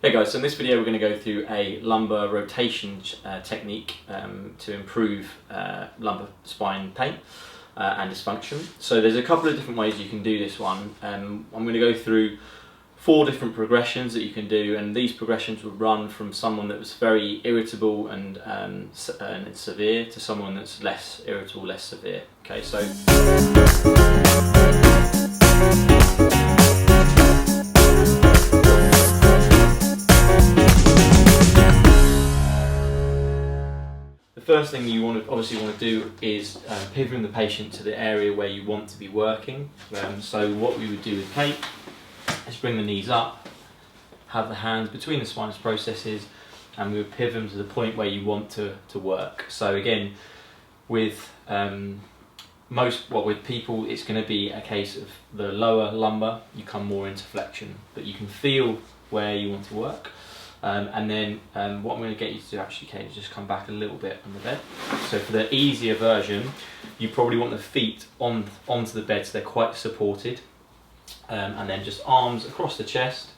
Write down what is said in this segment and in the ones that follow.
Hey guys, so in this video we're going to go through a lumbar rotation technique to improve lumbar spine pain and dysfunction. So there's a couple of different ways you can do this one. I'm going to go through 4 different progressions that you can do, and these progressions will run from someone that was very irritable and severe to someone that's less irritable, less severe. Okay, so the first thing you obviously want to do is pivot the patient to the area where you want to be working. So what we would do with Kate is bring the knees up, have the hands between the spinous processes, and we would pivot them to the point where you want to work. So again, with with people, it's going to be a case of the lower lumbar, you come more into flexion, but you can feel where you want to work. And then what I'm going to get you to do actually, Kate, is just come back a little bit on the bed. So for the easier version, you probably want the feet onto the bed so they're quite supported. And then just arms across the chest.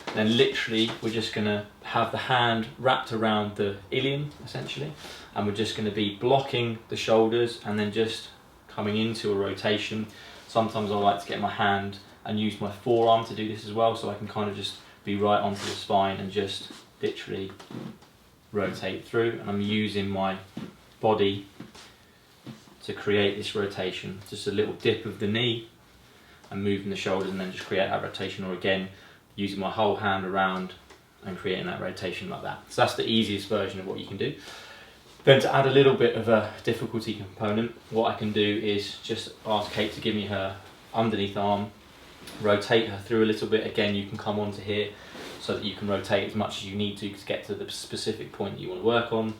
And then literally we're just going to have the hand wrapped around the ilium, essentially. And we're just going to be blocking the shoulders and then just coming into a rotation. Sometimes I like to get my hand and use my forearm to do this as well, so I can kind of just be right onto the spine and just literally rotate through, and I'm using my body to create this rotation. Just a little dip of the knee and moving the shoulders and then just create that rotation, or again using my whole hand around and creating that rotation like that. So that's the easiest version of what you can do. Then to add a little bit of a difficulty component, what I can do is just ask Kate to give me her underneath arm, rotate her through a little bit. Again, you can come onto here so that you can rotate as much as you need to get to the specific point that you want to work on.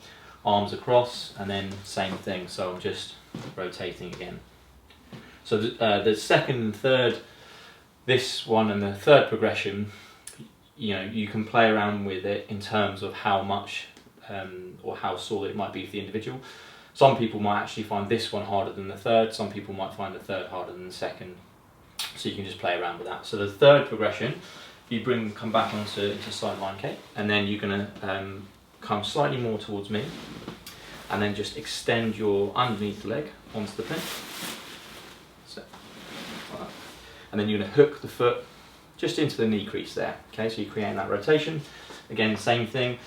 Arms across, and then same thing, so I'm just rotating again. So the second and third, this one and the third progression, you can play around with it in terms of how much or how sore it might be for the individual. Some people might actually find this one harder than the third, some people might find the third harder than the second. So you can just play around with that. So the third progression, you come back onto sideline, Kate, and then you're going to come slightly more towards me, and then just extend your underneath leg onto the pin. So, like that. And then you're going to hook the foot just into the knee crease there. Okay, so you're creating that rotation. Again, same thing.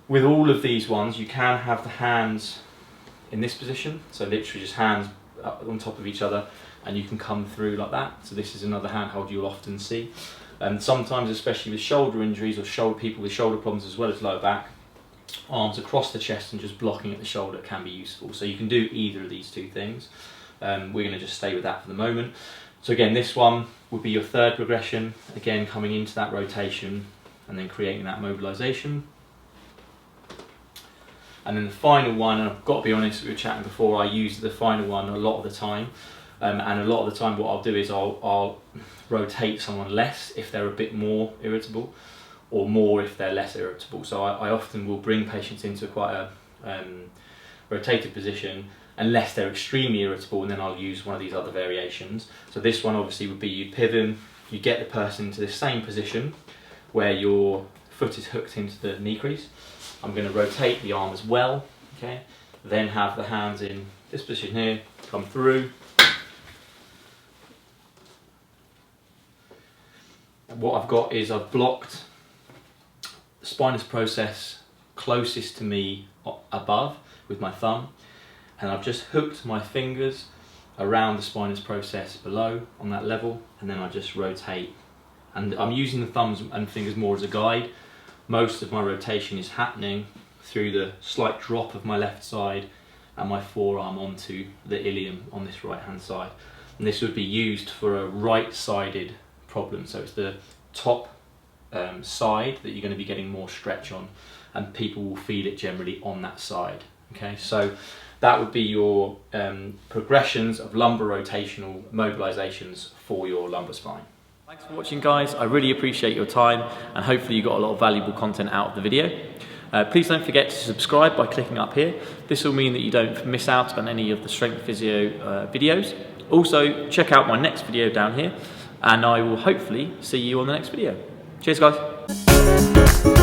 With all of these ones, you can have the hands in this position, so literally just hands up on top of each other, and you can come through like that. So this is another handhold you'll often see. And sometimes, especially with shoulder injuries or people with shoulder problems as well as lower back, arms across the chest and just blocking at the shoulder can be useful. So you can do either of these two things. We're going to just stay with that for the moment. So again, this one would be your third progression. Again, coming into that rotation and then creating that mobilisation. And then the final one, and I've got to be honest, we were chatting before, I use the final one a lot of the time. And a lot of the time what I'll do is I'll rotate someone less if they're a bit more irritable, or more if they're less irritable. So I often will bring patients into quite a rotated position unless they're extremely irritable, and then I'll use one of these other variations. So this one obviously would be you pivot, you get the person into the same position where your foot is hooked into the knee crease. I'm going to rotate the arm as well, okay? Then have the hands in this position here, come through. What I've got is I've blocked the spinous process closest to me above with my thumb, and I've just hooked my fingers around the spinous process below on that level, and then I just rotate. And I'm using the thumbs and fingers more as a guide. Most of my rotation is happening through the slight drop of my left side and my forearm onto the ilium on this right hand side. And this would be used for a right-sided problem, so it's the top side that you're going to be getting more stretch on, and people will feel it generally on that side. Okay, so that would be your progressions of lumbar rotational mobilisations for your lumbar spine. Thanks for watching, guys. I really appreciate your time, and hopefully you got a lot of valuable content out of the video. Please don't forget to subscribe by clicking up here. This will mean that you don't miss out on any of the strength physio videos. Also, check out my next video down here, and I will hopefully see you on the next video. Cheers, guys. bye.